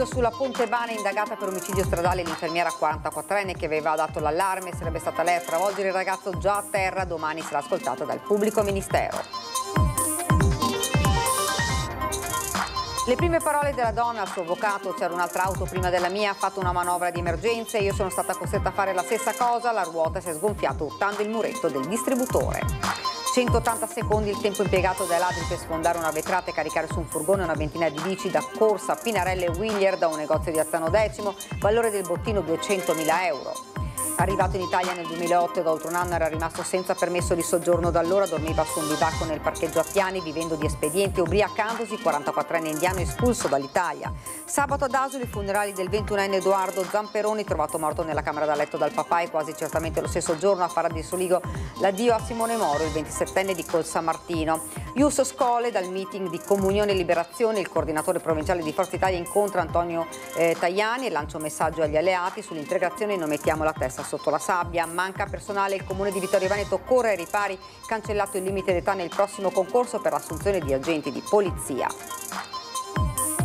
ucciso sulla Pontebana, indagata per omicidio stradale l'infermiera 44enne che aveva dato l'allarme. Sarebbe stata lei a travolgere il ragazzo già a terra. Domani sarà ascoltata dal pubblico ministero. Le prime parole della donna al suo avvocato: c'era un'altra auto prima della mia, ha fatto una manovra di emergenza e io sono stata costretta a fare la stessa cosa, la ruota si è sgonfiata urtando il muretto del distributore. 180 secondi il tempo impiegato dai ladri per sfondare una vetrata e caricare su un furgone una ventina di bici da Corsa Pinarello e Willier da un negozio di Azzano Decimo, valore del bottino 200.000 euro. Arrivato in Italia nel 2008 e da oltre un anno era rimasto senza permesso di soggiorno, da allora dormiva su un bivacco nel parcheggio a Piani vivendo di espedienti, ubriacandosi. 44enne indiano espulso dall'Italia. Sabato ad Asolo i funerali del 21enne Edoardo Zamperoni, trovato morto nella camera da letto dal papà, e quasi certamente lo stesso giorno a Fara di Soligo l'addio a Simone Moro, il 27enne di Col San Martino. Ius Scole dal meeting di Comunione e Liberazione, il coordinatore provinciale di Forza Italia incontra Antonio Tajani e lancia un messaggio agli alleati sull'integrazione: non mettiamo la testa sotto la sabbia. Manca personale, il comune di Vittorio Veneto corre ai ripari, cancellato il limite d'età nel prossimo concorso per l'assunzione di agenti di polizia.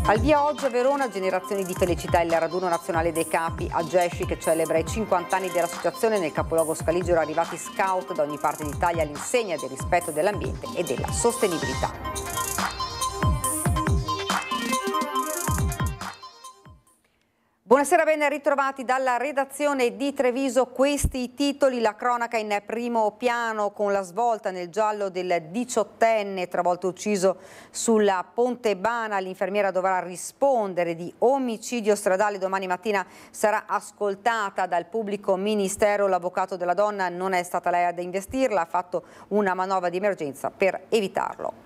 Al via oggi a Verona Generazioni di Felicità, il raduno nazionale dei capi a Gesci che celebra i 50 anni dell'associazione. Nel capoluogo scaligero arrivati scout da ogni parte d'Italia all'insegna del rispetto dell'ambiente e della sostenibilità. Buonasera, ben ritrovati dalla redazione di Treviso. Questi i titoli: la cronaca in primo piano con la svolta nel giallo del 18enne travolto ucciso sulla Pontebana. L'infermiera dovrà rispondere di omicidio stradale. Domani mattina sarà ascoltata dal pubblico ministero. L'avvocato della donna: non è stata lei ad investirla, ha fatto una manovra di emergenza per evitarlo.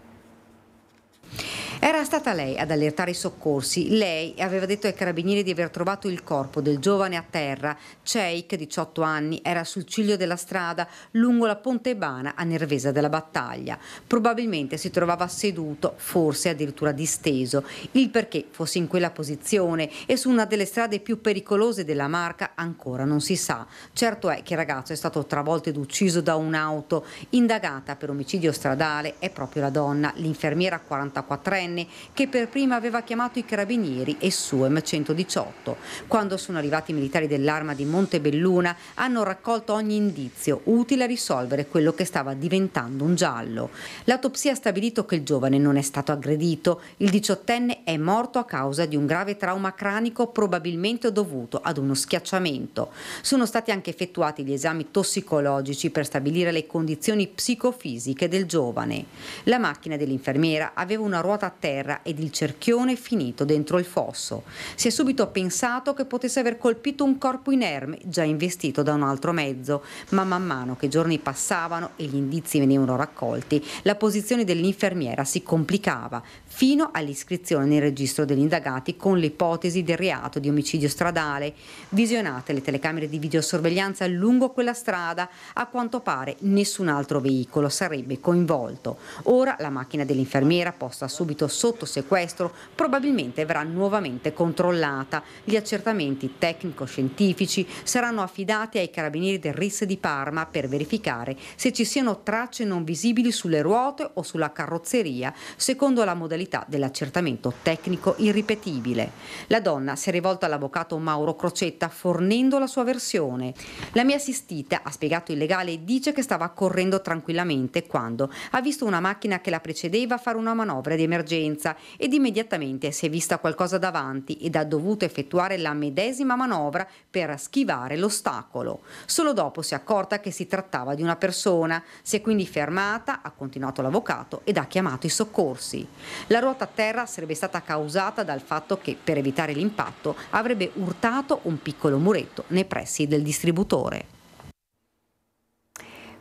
Era stata lei ad allertare i soccorsi. Lei aveva detto ai carabinieri di aver trovato il corpo del giovane a terra. Sheikh, 18 anni, era sul ciglio della strada lungo la Pontebana a Nervesa della Battaglia. Probabilmente si trovava seduto, forse addirittura disteso. Il perché fosse in quella posizione e su una delle strade più pericolose della Marca ancora non si sa. Certo è che il ragazzo è stato travolto ed ucciso da un'auto. Indagata per omicidio stradale è proprio la donna, l'infermiera 44enne, che per prima aveva chiamato i carabinieri e SUEM 118. Quando sono arrivati i militari dell'Arma di Montebelluna hanno raccolto ogni indizio utile a risolvere quello che stava diventando un giallo. L'autopsia ha stabilito che il giovane non è stato aggredito. Il 18enne è morto a causa di un grave trauma cranico, probabilmente dovuto ad uno schiacciamento. Sono stati anche effettuati gli esami tossicologici per stabilire le condizioni psicofisiche del giovane. La macchina dell'infermiera aveva una ruota a terra ed il cerchione finito dentro il fosso. Si è subito pensato che potesse aver colpito un corpo inerme già investito da un altro mezzo, ma man mano che i giorni passavano e gli indizi venivano raccolti, la posizione dell'infermiera si complicava, fino all'iscrizione nel registro degli indagati con l'ipotesi del reato di omicidio stradale. Visionate le telecamere di videosorveglianza lungo quella strada, a quanto pare nessun altro veicolo sarebbe coinvolto. Ora la macchina dell'infermiera, posta subito sotto sequestro, probabilmente verrà nuovamente controllata. Gli accertamenti tecnico-scientifici saranno affidati ai carabinieri del RIS di Parma per verificare se ci siano tracce non visibili sulle ruote o sulla carrozzeria, secondo la modalità dell'accertamento tecnico irripetibile. La donna si è rivolta all'avvocato Mauro Crocetta fornendo la sua versione. La mia assistita, ha spiegato il legale, dice che stava correndo tranquillamente quando ha visto una macchina che la precedeva fare una manovra di emergenza ed immediatamente si è vista qualcosa davanti ed ha dovuto effettuare la medesima manovra per schivare l'ostacolo. Solo dopo si è accorta che si trattava di una persona, si è quindi fermata, ha continuato l'avvocato, ed ha chiamato i soccorsi. La ruota a terra sarebbe stata causata dal fatto che, per evitare l'impatto, avrebbe urtato un piccolo muretto nei pressi del distributore.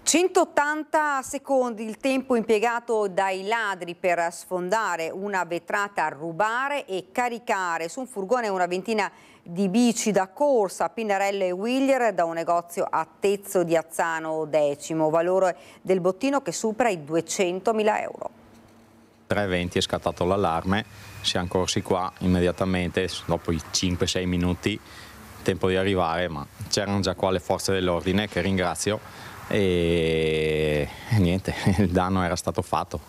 180 secondi il tempo impiegato dai ladri per sfondare una vetrata, rubare e caricare su un furgone una ventina di bici da Corsa, Pinarello e Willier da un negozio a Tezzo di Azzano Decimo, valore del bottino che supera i 200.000 euro. 3:20 è scattato l'allarme, siamo corsi qua immediatamente dopo i 5-6 minuti, tempo di arrivare, ma c'erano già qua le forze dell'ordine che ringrazio. E niente, il danno era stato fatto.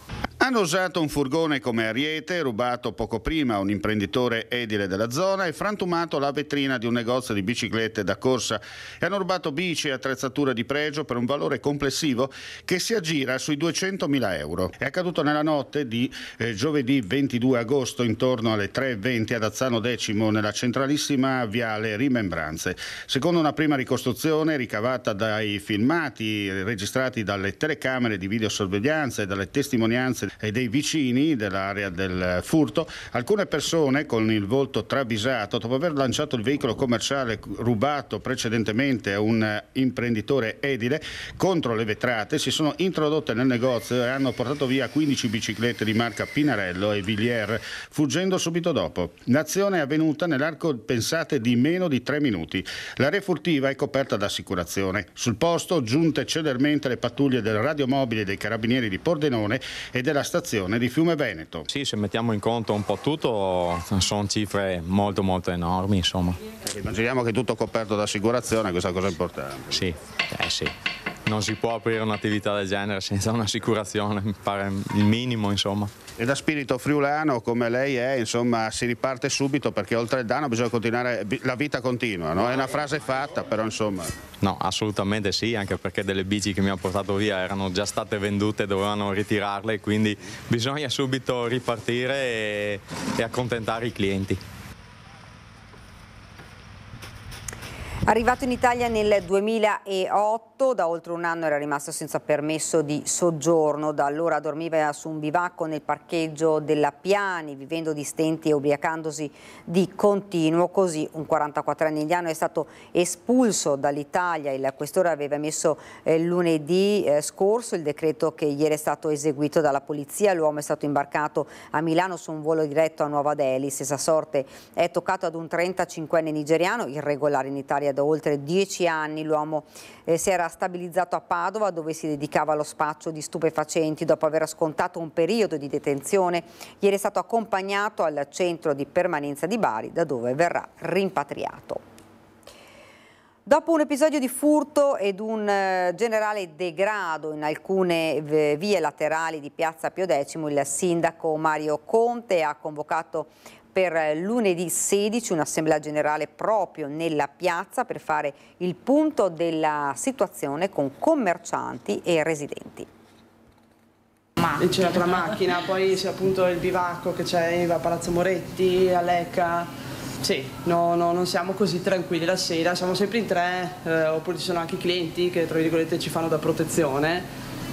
Hanno usato un furgone come ariete, rubato poco prima a un imprenditore edile della zona e frantumato la vetrina di un negozio di biciclette da corsa e hanno rubato bici e attrezzature di pregio per un valore complessivo che si aggira sui 200.000 euro. È accaduto nella notte di giovedì 22 agosto intorno alle 3:20 ad Azzano Decimo nella centralissima viale Rimembranze. Secondo una prima ricostruzione ricavata dai filmati registrati dalle telecamere di videosorveglianza e dalle testimonianze e dei vicini dell'area del furto, alcune persone con il volto travisato, dopo aver lanciato il veicolo commerciale rubato precedentemente a un imprenditore edile contro le vetrate, si sono introdotte nel negozio e hanno portato via 15 biciclette di marca Pinarello e Villiers, fuggendo subito dopo. L'azione è avvenuta nell'arco, pensate, di meno di 3 minuti. L'area furtiva è coperta da assicurazione. Sul posto giunte celermente le pattuglie del radiomobile dei carabinieri di Pordenone e della stazione di Fiume Veneto. Sì, se mettiamo in conto un po' tutto, sono cifre molto enormi, insomma. Immaginiamo che è tutto coperto da assicurazione, questa cosa è importante. Sì, sì. Non si può aprire un'attività del genere senza un'assicurazione, mi pare il minimo, insomma. E da spirito friulano come lei è, insomma, si riparte subito perché oltre il danno bisogna continuare, la vita continua, no? È una frase fatta, però insomma. No, assolutamente sì, anche perché delle bici che mi ha portato via erano già state vendute, dovevano ritirarle, quindi bisogna subito ripartire e accontentare i clienti. Arrivato in Italia nel 2008, da oltre un anno era rimasto senza permesso di soggiorno, da allora dormiva su un bivacco nel parcheggio della Piani, vivendo di stenti e ubriacandosi di continuo. Così un 44enne indiano è stato espulso dall'Italia. Il questore aveva emesso lunedì scorso il decreto che ieri è stato eseguito dalla polizia. L'uomo è stato imbarcato a Milano su un volo diretto a Nuova Delhi. Stessa sorte è toccato ad un 35enne nigeriano, irregolare in Italia da oltre 10 anni. L'uomo si era stabilizzato a Padova, dove si dedicava allo spaccio di stupefacenti. Dopo aver scontato un periodo di detenzione, ieri è stato accompagnato al centro di permanenza di Bari, da dove verrà rimpatriato. Dopo un episodio di furto ed un generale degrado in alcune vie laterali di Piazza Pio X, il sindaco Mario Conte ha convocato per lunedì 16 un'assemblea generale proprio nella piazza per fare il punto della situazione con commercianti e residenti. C'è la macchina, poi c'è appunto il bivacco che c'è a Palazzo Moretti, a Lecca. Sì, non siamo così tranquilli la sera, siamo sempre in tre, oppure ci sono anche i clienti che tra virgolette ci fanno da protezione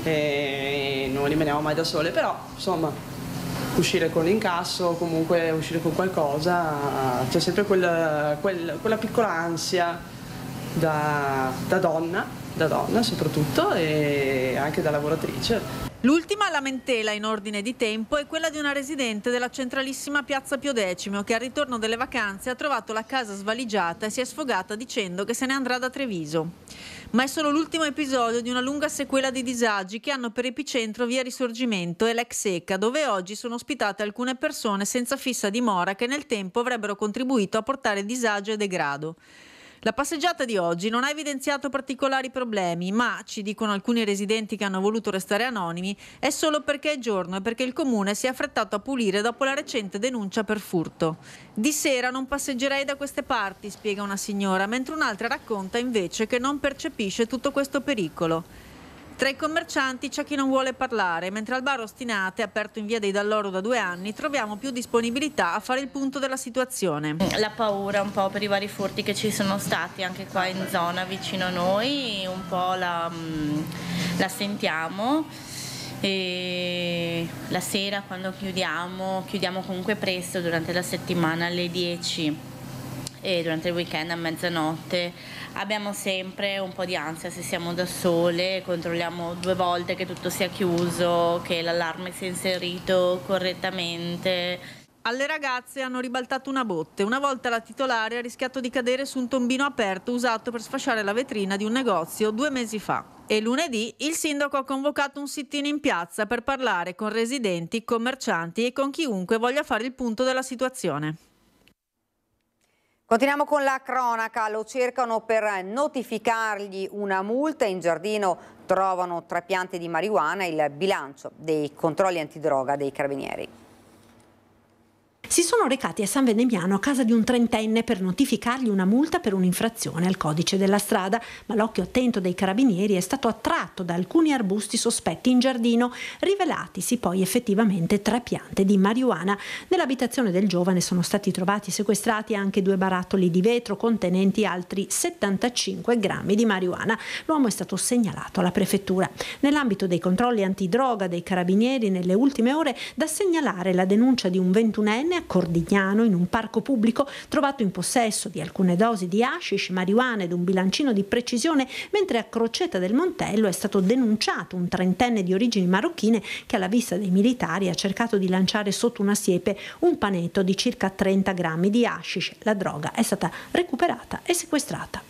e non rimaniamo mai da sole, però insomma uscire con l'incasso, comunque uscire con qualcosa, c'è sempre quella piccola ansia da donna soprattutto e anche da lavoratrice. L'ultima lamentela in ordine di tempo è quella di una residente della centralissima Piazza Pio X che al ritorno delle vacanze ha trovato la casa svaligiata e si è sfogata dicendo che se ne andrà da Treviso. Ma è solo l'ultimo episodio di una lunga sequela di disagi che hanno per epicentro via Risorgimento e l'ex Eca, dove oggi sono ospitate alcune persone senza fissa dimora che nel tempo avrebbero contribuito a portare disagio e degrado. La passeggiata di oggi non ha evidenziato particolari problemi, ma, ci dicono alcuni residenti che hanno voluto restare anonimi, è solo perché è giorno e perché il comune si è affrettato a pulire dopo la recente denuncia per furto. Di sera non passeggerei da queste parti, spiega una signora, mentre un'altra racconta invece che non percepisce tutto questo pericolo. Tra i commercianti c'è chi non vuole parlare, mentre al bar Ostinate, aperto in via dei Dall'Oro da 2 anni, troviamo più disponibilità a fare il punto della situazione. La paura un po' per i vari furti che ci sono stati anche qua in zona vicino a noi, un po' la sentiamo. E la sera quando chiudiamo comunque presto durante la settimana alle 10 e durante il weekend a mezzanotte. Abbiamo sempre un po' di ansia se siamo da sole, controlliamo 2 volte che tutto sia chiuso, che l'allarme sia inserito correttamente. Alle ragazze hanno ribaltato una botte. Una volta la titolare ha rischiato di cadere su un tombino aperto usato per sfasciare la vetrina di un negozio 2 mesi fa. E lunedì il sindaco ha convocato un sit-in in piazza per parlare con residenti, commercianti e con chiunque voglia fare il punto della situazione. Continuiamo con la cronaca, lo cercano per notificargli una multa, in giardino trovano 3 piante di marijuana, il bilancio dei controlli antidroga dei carabinieri. Si sono recati a San Veneziano a casa di un 30enne per notificargli una multa per un'infrazione al codice della strada, ma l'occhio attento dei carabinieri è stato attratto da alcuni arbusti sospetti in giardino, rivelatisi poi effettivamente 3 piante di marijuana. Nell'abitazione del giovane sono stati trovati sequestrati anche 2 barattoli di vetro contenenti altri 75 grammi di marijuana. L'uomo è stato segnalato alla prefettura. Nell'ambito dei controlli antidroga dei carabinieri nelle ultime ore, da segnalare la denuncia di un 21enne a Cordignano, in un parco pubblico, trovato in possesso di alcune dosi di hashish, marijuana ed un bilancino di precisione, mentre a Crocetta del Montello è stato denunciato un 30enne di origini marocchine che alla vista dei militari ha cercato di lanciare sotto una siepe un panetto di circa 30 grammi di hashish. La droga è stata recuperata e sequestrata.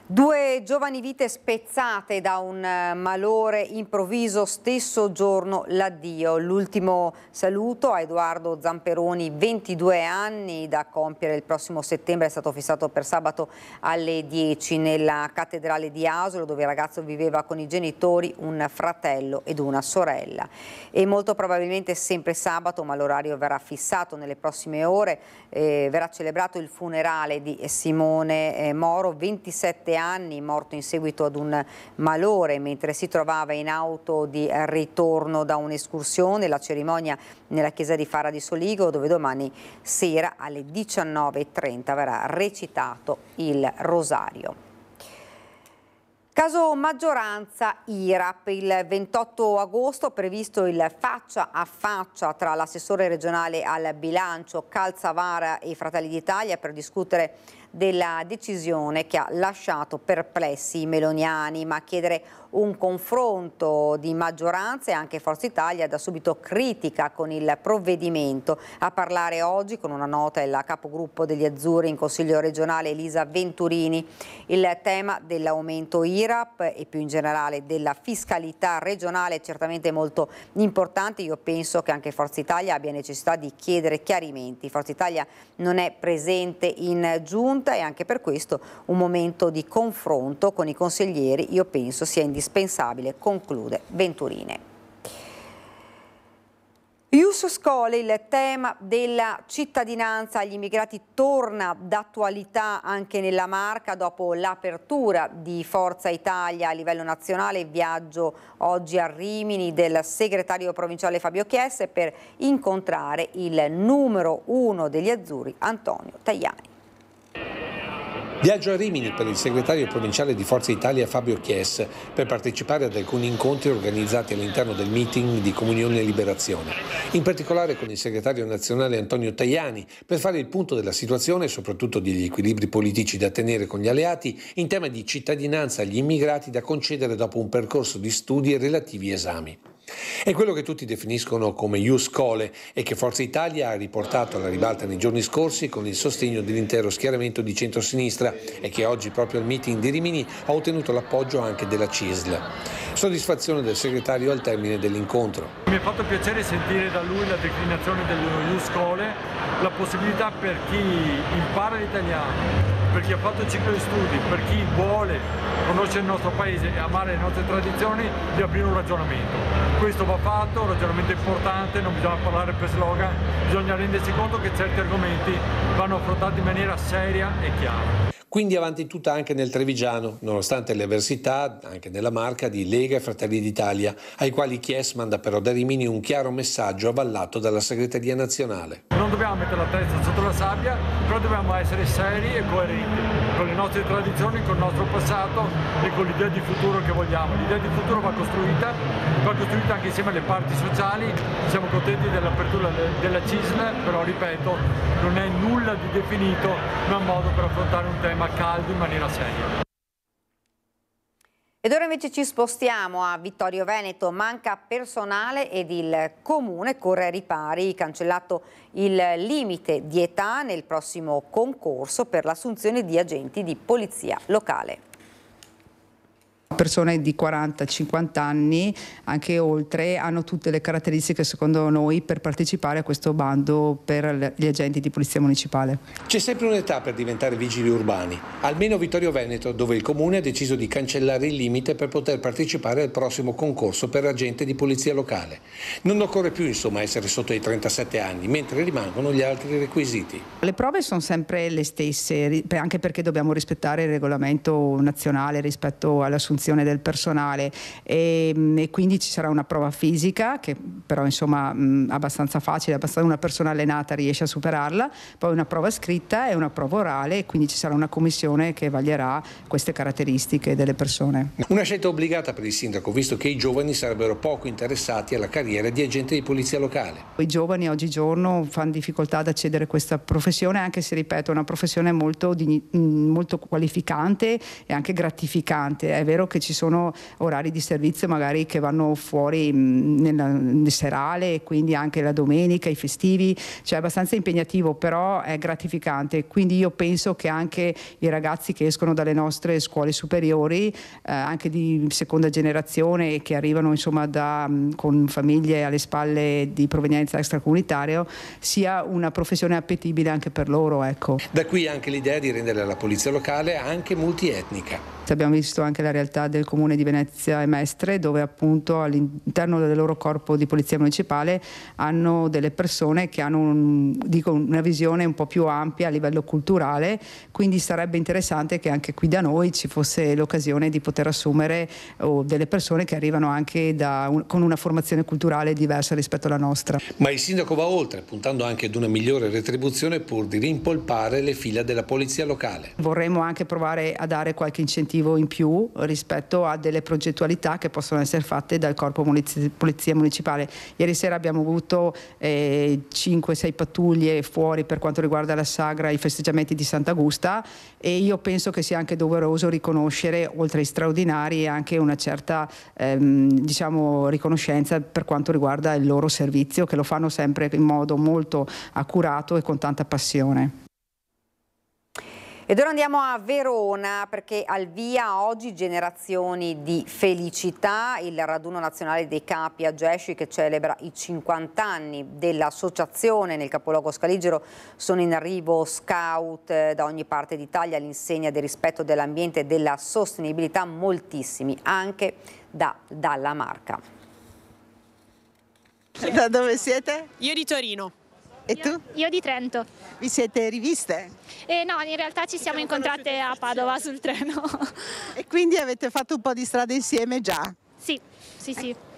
2 giovani vite spezzate da un malore improvviso, stesso giorno l'addio. L'ultimo saluto a Edoardo Zamperoni, 22 anni, da compiere il prossimo settembre, è stato fissato per sabato alle 10 nella cattedrale di Asolo, dove il ragazzo viveva con i genitori, un fratello ed una sorella. E molto probabilmente sempre sabato, ma l'orario verrà fissato nelle prossime ore, verrà celebrato il funerale di Simone Moro, 27 anni, morto in seguito ad un malore mentre si trovava in auto di ritorno da un'escursione. La cerimonia nella chiesa di Fara di Soligo, dove domani sera alle 19:30 verrà recitato il rosario. Caso maggioranza IRAP, il 28 agosto previsto il faccia a faccia tra l'assessore regionale al bilancio Calzavara e Fratelli d'Italia per discutere della decisione che ha lasciato perplessi i meloniani, ma chiedere un confronto di maggioranza, e anche Forza Italia da subito critica con il provvedimento. A parlare oggi con una nota è la capogruppo degli Azzurri in Consiglio regionale Elisa Venturini. Il tema dell'aumento IRAP e più in generale della fiscalità regionale è certamente molto importante. Io penso che anche Forza Italia abbia necessità di chiedere chiarimenti. Forza Italia non è presente in giunta e anche per questo un momento di confronto con i consiglieri io penso sia indispensabile, conclude Venturini. Ius Scholae, il tema della cittadinanza agli immigrati torna d'attualità anche nella Marca dopo l'apertura di Forza Italia a livello nazionale. Viaggio oggi a Rimini del segretario provinciale Fabio Chiesse per incontrare il numero 1 degli Azzurri, Antonio Tajani. Viaggio a Rimini per il segretario provinciale di Forza Italia Fabio Chiesse per partecipare ad alcuni incontri organizzati all'interno del meeting di Comunione e Liberazione, in particolare con il segretario nazionale Antonio Tajani per fare il punto della situazione e soprattutto degli equilibri politici da tenere con gli alleati in tema di cittadinanza agli immigrati da concedere dopo un percorso di studi e relativi esami. È quello che tutti definiscono come Ius Scholae e che Forza Italia ha riportato alla ribalta nei giorni scorsi con il sostegno dell'intero schieramento di centrosinistra e che oggi proprio al meeting di Rimini ha ottenuto l'appoggio anche della CISL. Soddisfazione del segretario al termine dell'incontro. Mi ha fatto piacere sentire da lui la declinazione dello Ius Scholae, la possibilità per chi impara l'italiano, per chi ha fatto il ciclo di studi, per chi vuole conoscere il nostro paese e amare le nostre tradizioni, di aprire un ragionamento. Questo va fatto, un ragionamento importante, non bisogna parlare per slogan, bisogna rendersi conto che certi argomenti vanno affrontati in maniera seria e chiara. Quindi avanti tutta anche nel Trevigiano, nonostante le avversità, anche nella Marca, di Lega e Fratelli d'Italia, ai quali Chiesse manda però da Rimini un chiaro messaggio avallato dalla segreteria nazionale. Non dobbiamo mettere la testa sotto la sabbia, però dobbiamo essere seri e coerenti con le nostre tradizioni, con il nostro passato e con l'idea di futuro che vogliamo. L'idea di futuro va costruita anche insieme alle parti sociali. Siamo contenti dell'apertura della CISL, però ripeto, non è nulla di definito, ma un modo per affrontare un tema caldo in maniera seria. Ed ora invece ci spostiamo a Vittorio Veneto. Manca personale ed il comune corre ai ripari, cancellato il limite di età nel prossimo concorso per l'assunzione di agenti di polizia locale. Persone di 40-50 anni, anche oltre, hanno tutte le caratteristiche secondo noi per partecipare a questo bando per gli agenti di polizia municipale. C'è sempre un'età per diventare vigili urbani, almeno Vittorio Veneto, dove il comune ha deciso di cancellare il limite per poter partecipare al prossimo concorso per agente di polizia locale. Non occorre più insomma essere sotto i 37 anni, mentre rimangono gli altri requisiti. Le prove sono sempre le stesse, anche perché dobbiamo rispettare il regolamento nazionale rispetto all'assunzione del personale e quindi ci sarà una prova fisica che però insomma abbastanza facile, una persona allenata riesce a superarla, poi una prova scritta e una prova orale e quindi ci sarà una commissione che vaglierà queste caratteristiche delle persone. Una scelta obbligata per il sindaco, visto che i giovani sarebbero poco interessati alla carriera di agente di polizia locale. I giovani oggigiorno fanno difficoltà ad accedere a questa professione, anche se ripeto è una professione molto qualificante e anche gratificante. È vero che ci sono orari di servizio magari che vanno fuori nel serale e quindi anche la domenica, i festivi, cioè è abbastanza impegnativo, però è gratificante. Quindi io penso che anche i ragazzi che escono dalle nostre scuole superiori, anche di seconda generazione che arrivano insomma con famiglie alle spalle di provenienza extracomunitaria, sia una professione appetibile anche per loro, ecco. Da qui anche l'idea di rendere la polizia locale anche multietnica. Abbiamo visto anche la realtà del comune di Venezia e Mestre, dove appunto all'interno del loro corpo di polizia municipale hanno delle persone che hanno una visione un po' più ampia a livello culturale, quindi sarebbe interessante che anche qui da noi ci fosse l'occasione di poter assumere delle persone che arrivano anche con una formazione culturale diversa rispetto alla nostra. Ma il sindaco va oltre, puntando anche ad una migliore retribuzione pur di rimpolpare le fila della polizia locale. Vorremmo anche provare a dare qualche incentivo in più rispetto a delle progettualità che possono essere fatte dal corpo polizia municipale. Ieri sera abbiamo avuto 5-6 pattuglie fuori per quanto riguarda la sagra, i festeggiamenti di Sant'Augusta, e io penso che sia anche doveroso riconoscere, oltre ai straordinari, anche una certa riconoscenza per quanto riguarda il loro servizio, che lo fanno sempre in modo molto accurato e con tanta passione. Ed ora andiamo a Verona perché al via oggi Generazioni di Felicità, il raduno nazionale dei capi a Gesci che celebra i 50 anni dell'associazione. Nel capoluogo scaligero sono in arrivo scout da ogni parte d'Italia all'insegna del rispetto dell'ambiente e della sostenibilità, moltissimi anche dalla Marca. Da dove siete? Io di Torino. E tu? Io di Trento. Vi siete riviste? No, in realtà ci siamo incontrate a Padova sul treno. E quindi avete fatto un po' di strada insieme già? Sì.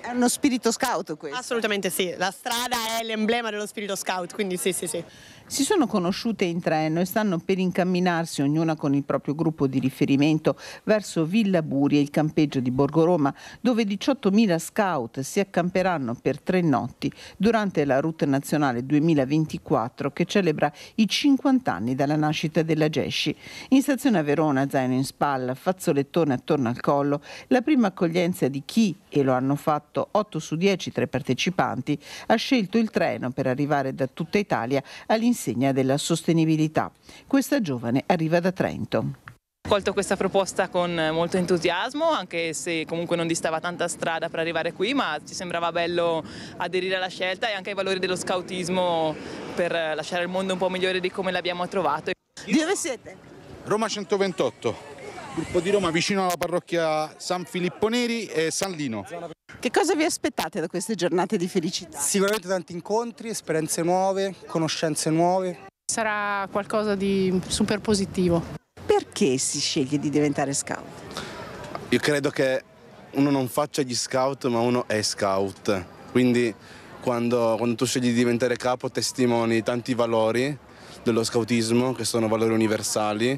È uno spirito scout questo? Assolutamente sì, la strada è l'emblema dello spirito scout, quindi sì. Si sono conosciute in treno e stanno per incamminarsi, ognuna con il proprio gruppo di riferimento, verso Villa Buria, il campeggio di Borgo Roma, dove 18.000 scout si accamperanno per 3 notti durante la Route Nazionale 2024 che celebra i 50 anni dalla nascita della Gesci. In stazione a Verona, zaino in spalla, fazzolettone attorno al collo, la prima accoglienza di chi, e lo hanno fatto 8 su 10 tra i partecipanti, ha scelto il treno per arrivare da tutta Italia all'insegna della sostenibilità. Questa giovane arriva da Trento. Ho colto questa proposta con molto entusiasmo, anche se comunque non distava tanta strada per arrivare qui, ma ci sembrava bello aderire alla scelta e anche ai valori dello scoutismo per lasciare il mondo un po' migliore di come l'abbiamo trovato. Di dove siete? Roma 128, gruppo di Roma vicino alla parrocchia San Filippo Neri e San Lino. Che cosa vi aspettate da queste giornate di felicità? Sicuramente tanti incontri, esperienze nuove, conoscenze nuove. Sarà qualcosa di super positivo. Perché si sceglie di diventare scout? Io credo che uno non faccia gli scout, ma uno è scout. Quindi quando tu scegli di diventare capo testimoni tanti valori dello scoutismo, che sono valori universali,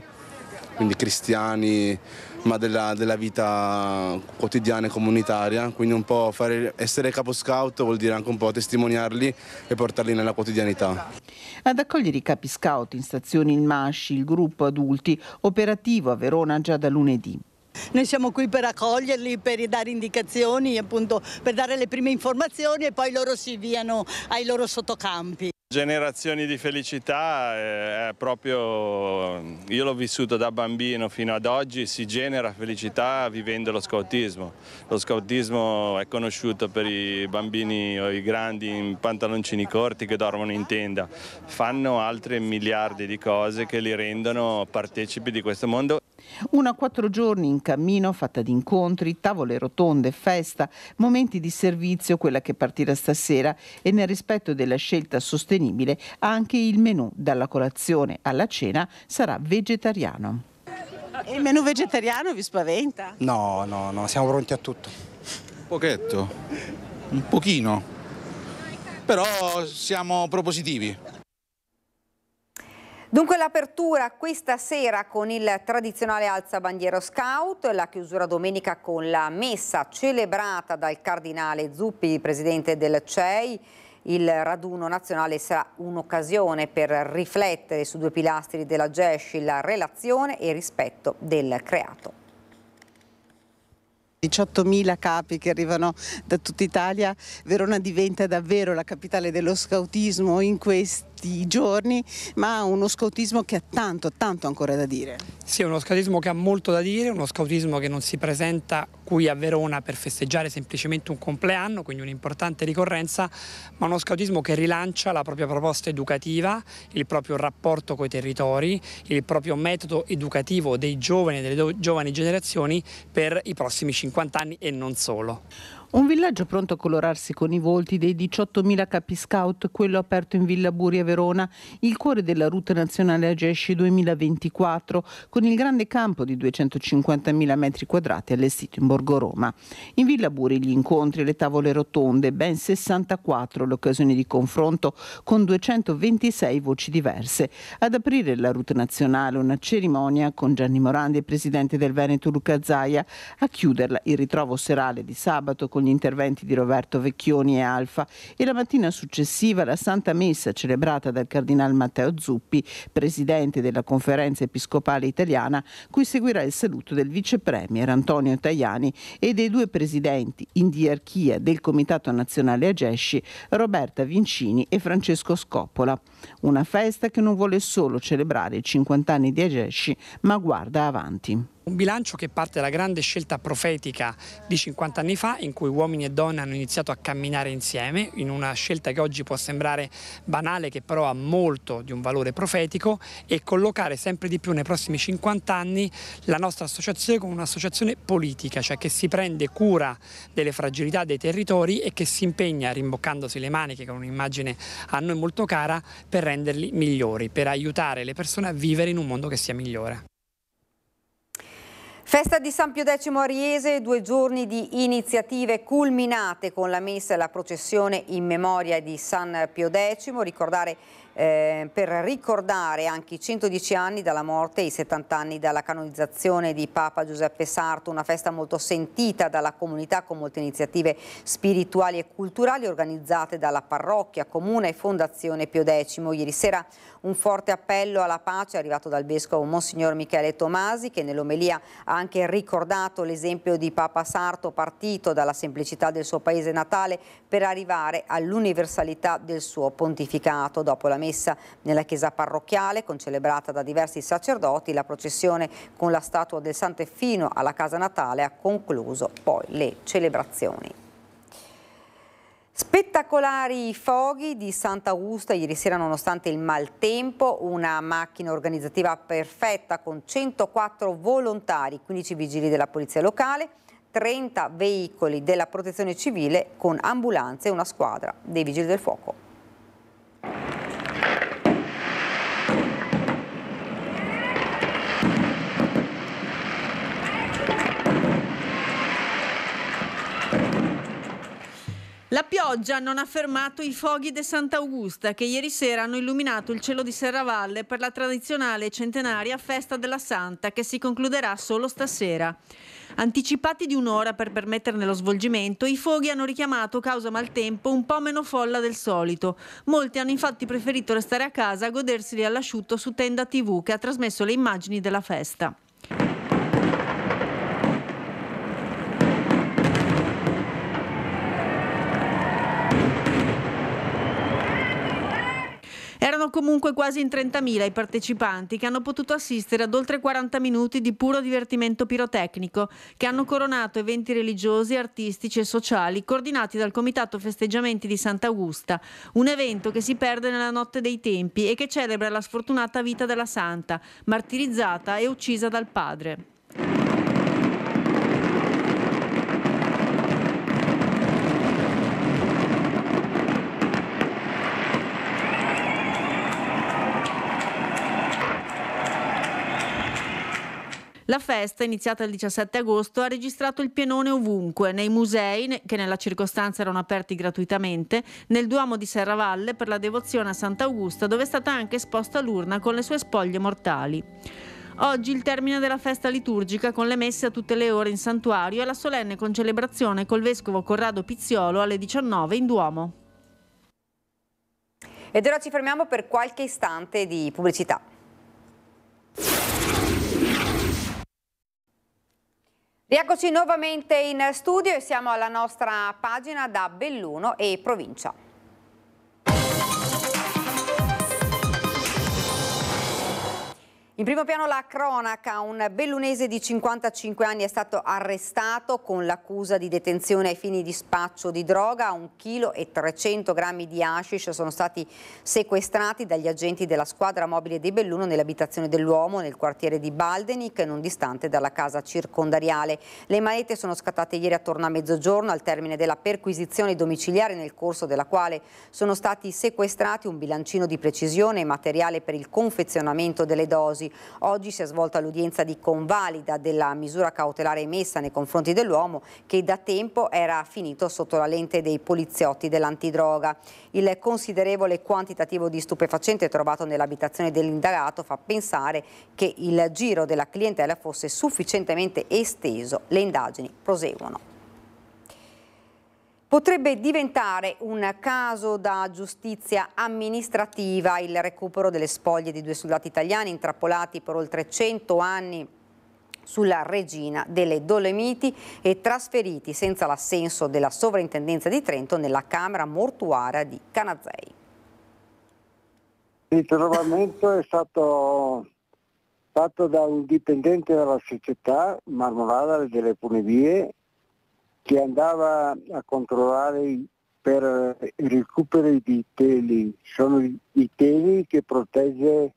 quindi cristiani, ma della vita quotidiana e comunitaria, quindi un po' essere capo scout vuol dire anche un po' testimoniarli e portarli nella quotidianità. Ad accogliere i capi scout in stazione Il Masci, il gruppo adulti, operativo a Verona già da lunedì. Noi siamo qui per accoglierli, per dare indicazioni, appunto per dare le prime informazioni e poi loro si avviano ai loro sottocampi. Generazioni di felicità è proprio, io l'ho vissuto da bambino fino ad oggi, si genera felicità vivendo lo scautismo. Lo scautismo è conosciuto per i bambini o i grandi in pantaloncini corti che dormono in tenda, fanno altre miliardi di cose che li rendono partecipi di questo mondo. Una 4 giorni in cammino fatta di incontri, tavole rotonde, festa, momenti di servizio, quella che partirà stasera, e nel rispetto della scelta sostenibile anche il menù dalla colazione alla cena sarà vegetariano. E il menù vegetariano vi spaventa? No, siamo pronti a tutto. Un pochetto, un pochino, però siamo propositivi. Dunque l'apertura questa sera con il tradizionale alzabandiera scout, la chiusura domenica con la messa celebrata dal cardinale Zuppi, presidente del CEI. Il raduno nazionale sarà un'occasione per riflettere su 2 pilastri della GESCI, la relazione e il rispetto del creato. 18.000 capi che arrivano da tutta Italia, Verona diventa davvero la capitale dello scautismo in questi giorni, ma uno scautismo che ha tanto ancora da dire. Sì, uno scautismo che ha molto da dire, uno scautismo che non si presenta qui a Verona per festeggiare semplicemente un compleanno, quindi un'importante ricorrenza, ma uno scautismo che rilancia la propria proposta educativa, il proprio rapporto coi territori, il proprio metodo educativo dei giovani e delle giovani generazioni per i prossimi 50 anni e non solo. Un villaggio pronto a colorarsi con i volti dei 18.000 capi scout, quello aperto in Villa Buri a Verona, il cuore della route nazionale AGESCI 2024, con il grande campo di 250.000 metri quadrati allestito in Borgo Roma. In Villa Buri gli incontri e le tavole rotonde, ben 64 le occasioni di confronto con 226 voci diverse. Ad aprire la route nazionale una cerimonia con Gianni Morandi e presidente del Veneto Luca Zaia, a chiuderla il ritrovo serale di sabato con gli interventi di Roberto Vecchioni e Alfa, e la mattina successiva la Santa Messa celebrata dal Cardinal Matteo Zuppi, presidente della Conferenza Episcopale Italiana, cui seguirà il saluto del vice premier Antonio Tajani e dei 2 presidenti in diarchia del Comitato Nazionale AGESCI, Roberta Vincini e Francesco Scoppola. Una festa che non vuole solo celebrare i 50 anni di AGESCI, ma guarda avanti. Un bilancio che parte dalla grande scelta profetica di 50 anni fa, in cui uomini e donne hanno iniziato a camminare insieme, in una scelta che oggi può sembrare banale, che però ha molto di un valore profetico, e collocare sempre di più nei prossimi 50 anni la nostra associazione come un'associazione politica, cioè che si prende cura delle fragilità dei territori e che si impegna, rimboccandosi le maniche con un'immagine a noi molto cara, per renderli migliori, per aiutare le persone a vivere in un mondo che sia migliore. Festa di San Pio X a Riese, 2 giorni di iniziative culminate con la messa e la processione in memoria di San Pio X, per ricordare anche i 110 anni dalla morte e i 70 anni dalla canonizzazione di Papa Giuseppe Sarto, una festa molto sentita dalla comunità con molte iniziative spirituali e culturali organizzate dalla parrocchia, comune e fondazione Pio X. Ieri sera un forte appello alla pace è arrivato dal vescovo Monsignor Michele Tomasi, che nell'omelia ha anche ricordato l'esempio di Papa Sarto, partito dalla semplicità del suo paese natale per arrivare all'universalità del suo pontificato. Dopo la messa nella chiesa parrocchiale, concelebrata da diversi sacerdoti, la processione con la statua del Sant'Effino alla casa natale ha concluso poi le celebrazioni. Spettacolari foghi di Sant'Augusta ieri sera nonostante il maltempo, una macchina organizzativa perfetta con 104 volontari, 15 vigili della polizia locale, 30 veicoli della protezione civile con ambulanze e una squadra dei vigili del fuoco. La pioggia non ha fermato i fuochi di Sant'Augusta, che ieri sera hanno illuminato il cielo di Serravalle per la tradizionale centenaria festa della Santa, che si concluderà solo stasera. Anticipati di un'ora per permetterne lo svolgimento, i fuochi hanno richiamato, causa maltempo, un po' meno folla del solito. Molti hanno infatti preferito restare a casa a goderseli all'asciutto su Tenda TV, che ha trasmesso le immagini della festa. Erano comunque quasi in 30.000 i partecipanti che hanno potuto assistere ad oltre 40 minuti di puro divertimento pirotecnico, che hanno coronato eventi religiosi, artistici e sociali coordinati dal Comitato Festeggiamenti di Sant'Augusta, un evento che si perde nella notte dei tempi e che celebra la sfortunata vita della santa, martirizzata e uccisa dal padre. La festa, iniziata il 17 agosto, ha registrato il pienone ovunque, nei musei, che nella circostanza erano aperti gratuitamente, nel Duomo di Serravalle per la devozione a Sant'Augusta, dove è stata anche esposta l'urna con le sue spoglie mortali. Oggi il termine della festa liturgica con le messe a tutte le ore in santuario e la solenne concelebrazione col vescovo Corrado Pizziolo alle 19 in Duomo. Ed ora ci fermiamo per qualche istante di pubblicità. Rieccoci nuovamente in studio e siamo alla nostra pagina da Belluno e provincia. In primo piano la cronaca, un bellunese di 55 anni è stato arrestato con l'accusa di detenzione ai fini di spaccio di droga. 1,3 kg di hashish sono stati sequestrati dagli agenti della squadra mobile di Belluno nell'abitazione dell'uomo nel quartiere di Baldenic, non distante dalla casa circondariale. Le manette sono scattate ieri attorno a mezzogiorno al termine della perquisizione domiciliare, nel corso della quale sono stati sequestrati un bilancino di precisione e materiale per il confezionamento delle dosi. Oggi si è svolta l'udienza di convalida della misura cautelare emessa nei confronti dell'uomo, che da tempo era finito sotto la lente dei poliziotti dell'antidroga. Il considerevole quantitativo di stupefacente trovato nell'abitazione dell'indagato fa pensare che il giro della clientela fosse sufficientemente esteso. Le indagini proseguono. Potrebbe diventare un caso da giustizia amministrativa il recupero delle spoglie di 2 soldati italiani intrappolati per oltre 100 anni sulla Regina delle Dolomiti e trasferiti senza l'assenso della Sovrintendenza di Trento nella Camera Mortuaria di Canazzei. Il ritrovamento è stato fatto da un dipendente della società Marmolada delle Funivie, che andava a controllare per il recupero di teli. Sono i teli che protegge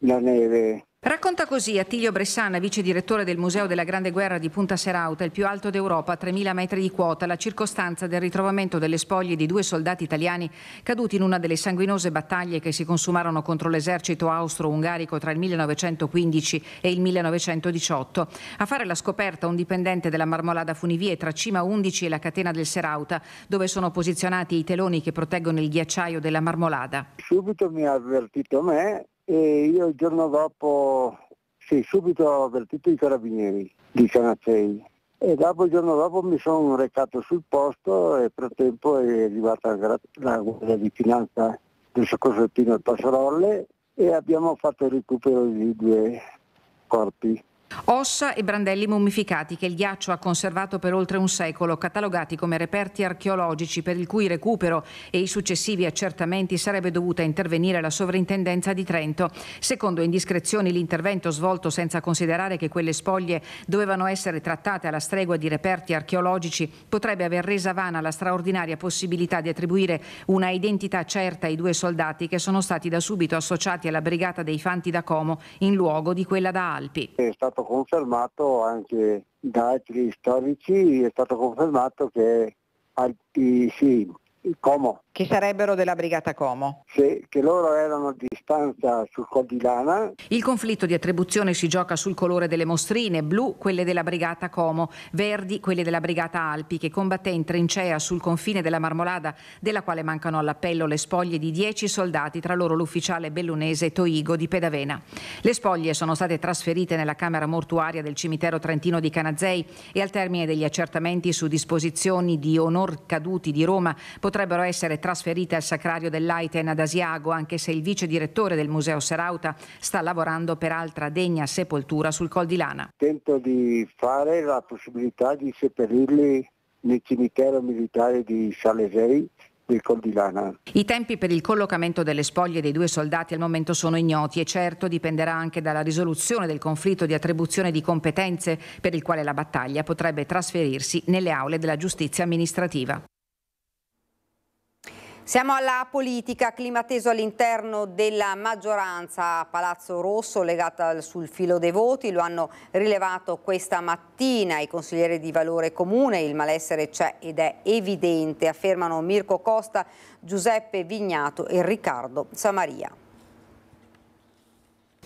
la neve. Racconta così Attilio Bressana, vice direttore del Museo della Grande Guerra di Punta Serauta, il più alto d'Europa, a 3.000 metri di quota, la circostanza del ritrovamento delle spoglie di 2 soldati italiani caduti in una delle sanguinose battaglie che si consumarono contro l'esercito austro-ungarico tra il 1915 e il 1918. A fare la scoperta un dipendente della Marmolada Funivie tra Cima 11 e la catena del Serauta, dove sono posizionati i teloni che proteggono il ghiacciaio della Marmolada. Subito mi ha avvertito me. E io il giorno dopo, subito ho avvertito i carabinieri di Canazzei e il giorno dopo mi sono recato sul posto e per tempo è arrivata la Guardia di Finanza del Soccorso Alpino e Passarolle e abbiamo fatto il recupero di 2 corpi. Ossa e brandelli mummificati che il ghiaccio ha conservato per oltre un secolo, catalogati come reperti archeologici per il cui recupero e i successivi accertamenti sarebbe dovuta intervenire la Sovrintendenza di Trento. Secondo indiscrezioni, l'intervento svolto senza considerare che quelle spoglie dovevano essere trattate alla stregua di reperti archeologici potrebbe aver resa vana la straordinaria possibilità di attribuire una identità certa ai 2 soldati che sono stati da subito associati alla Brigata dei Fanti da Como in luogo di quella da Alpi. È stato confermato anche da altri storici, è stato confermato che Como. Che sarebbero della Brigata Como? Sì, che loro erano a distanza sul Col di Lana. Il conflitto di attribuzione si gioca sul colore delle mostrine, blu quelle della Brigata Como, verdi quelle della Brigata Alpi, che combatté in trincea sul confine della Marmolada, della quale mancano all'appello le spoglie di 10 soldati, tra loro l'ufficiale bellunese Toigo di Pedavena. Le spoglie sono state trasferite nella camera mortuaria del cimitero trentino di Canazzei e al termine degli accertamenti su disposizioni di onor caduti di Roma potrebbero essere trasferite al Sacrario dell'Aiten ad Asiago, anche se il vice direttore del Museo Serauta sta lavorando per altra degna sepoltura sul Col di Lana. Tento di fare la possibilità di seppellirli nel cimitero militare di Salesei, del Col di Lana. I tempi per il collocamento delle spoglie dei 2 soldati al momento sono ignoti e certo dipenderà anche dalla risoluzione del conflitto di attribuzione di competenze per il quale la battaglia potrebbe trasferirsi nelle aule della giustizia amministrativa. Siamo alla politica, clima teso all'interno della maggioranza a Palazzo Rosso, legata sul filo dei voti, lo hanno rilevato questa mattina i consiglieri di Valore Comune, il malessere c'è ed è evidente, affermano Mirko Costa, Giuseppe Vignato e Riccardo Samaria.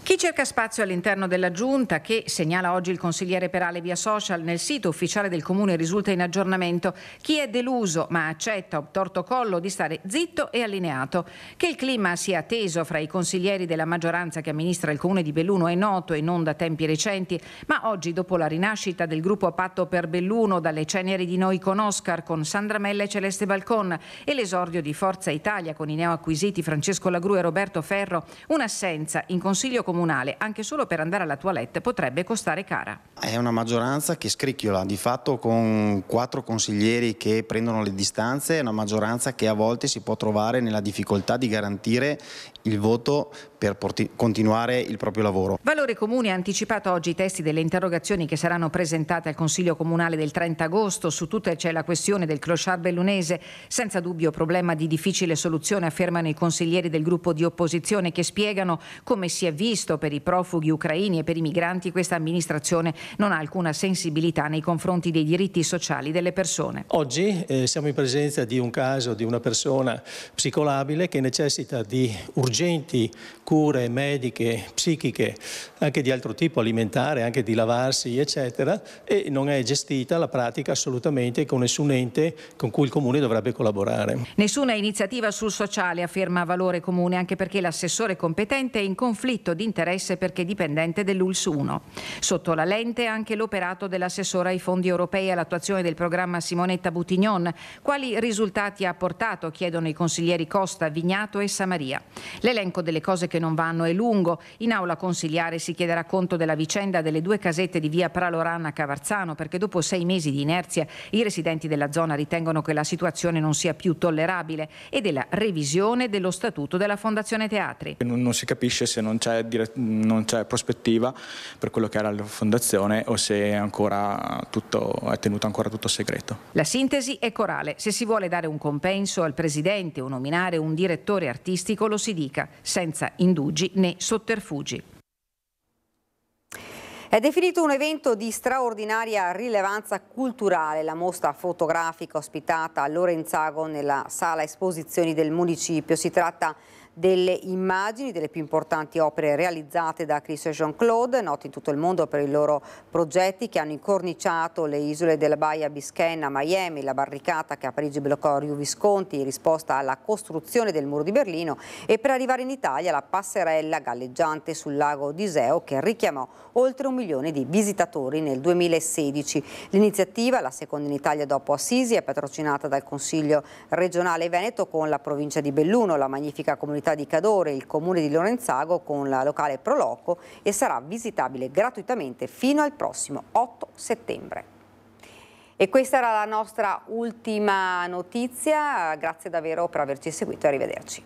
Chi cerca spazio all'interno della Giunta, che segnala oggi il consigliere Perale via social, nel sito ufficiale del Comune risulta in aggiornamento. Chi è deluso ma accetta obtorto collo di stare zitto e allineato. Che il clima sia teso fra i consiglieri della maggioranza che amministra il Comune di Belluno è noto e non da tempi recenti, ma oggi, dopo la rinascita del gruppo Patto per Belluno dalle ceneri di Noi con Oscar, con Sandra Mella e Celeste Balcon, e l'esordio di Forza Italia con i neoacquisiti Francesco Lagru e Roberto Ferro, un'assenza in Consiglio comunale, anche solo per andare alla toilette, potrebbe costare cara. È una maggioranza che scricchiola, di fatto con 4 consiglieri che prendono le distanze, è una maggioranza che a volte si può trovare nella difficoltà di garantire il voto per continuare il proprio lavoro. Valore Comune ha anticipato oggi i testi delle interrogazioni che saranno presentate al Consiglio Comunale del 30 agosto. Su tutte c'è la questione del clochard bellunese, senza dubbio problema di difficile soluzione, affermano i consiglieri del gruppo di opposizione, che spiegano come si è visto per i profughi ucraini e per i migranti questa amministrazione non ha alcuna sensibilità nei confronti dei diritti sociali delle persone. Oggi siamo in presenza di un caso di una persona psicolabile che necessita di urgenti cure mediche, psichiche, anche di altro tipo, alimentare, anche di lavarsi, eccetera, e non è gestita la pratica assolutamente con nessun ente con cui il Comune dovrebbe collaborare. Nessuna iniziativa sul sociale, afferma Valore Comune, anche perché l'assessore competente è in conflitto di interesse perché dipendente dell'ULS 1. Sotto la lente anche l'operato dell'assessore ai fondi europei e all'attuazione del programma Simonetta Buttignon. Quali risultati ha portato? Chiedono i consiglieri Costa, Vignato e Samaria. L'elenco delle cose che non vanno è lungo. In aula consigliare si chiederà conto della vicenda delle 2 casette di via Praloranna a Cavarzano, perché dopo 6 mesi di inerzia i residenti della zona ritengono che la situazione non sia più tollerabile, e della revisione dello statuto della Fondazione Teatri. Non si capisce se non c'è prospettiva per quello che era la fondazione o se è tenuto ancora tutto segreto. La sintesi è corale: se si vuole dare un compenso al presidente o nominare un direttore artistico, lo si dica, senza indugi né sotterfugi. È definito un evento di straordinaria rilevanza culturale la mostra fotografica ospitata a Lorenzago nella sala esposizioni del municipio. Si tratta delle immagini delle più importanti opere realizzate da Chris e Jean-Claude, noti in tutto il mondo per i loro progetti che hanno incorniciato le isole della Baia Biscayne a Miami, la barricata che a Parigi bloccò Rio Visconti in risposta alla costruzione del muro di Berlino, e per arrivare in Italia la passerella galleggiante sul lago d'Iseo che richiamò oltre 1 milione di visitatori nel 2016. L'iniziativa, la seconda in Italia dopo Assisi, è patrocinata dal Consiglio regionale Veneto con la provincia di Belluno, la magnifica comunità di Cadore, il comune di Lorenzago con la locale Proloco, e sarà visitabile gratuitamente fino al prossimo 8 settembre. E questa era la nostra ultima notizia, grazie davvero per averci seguito e arrivederci.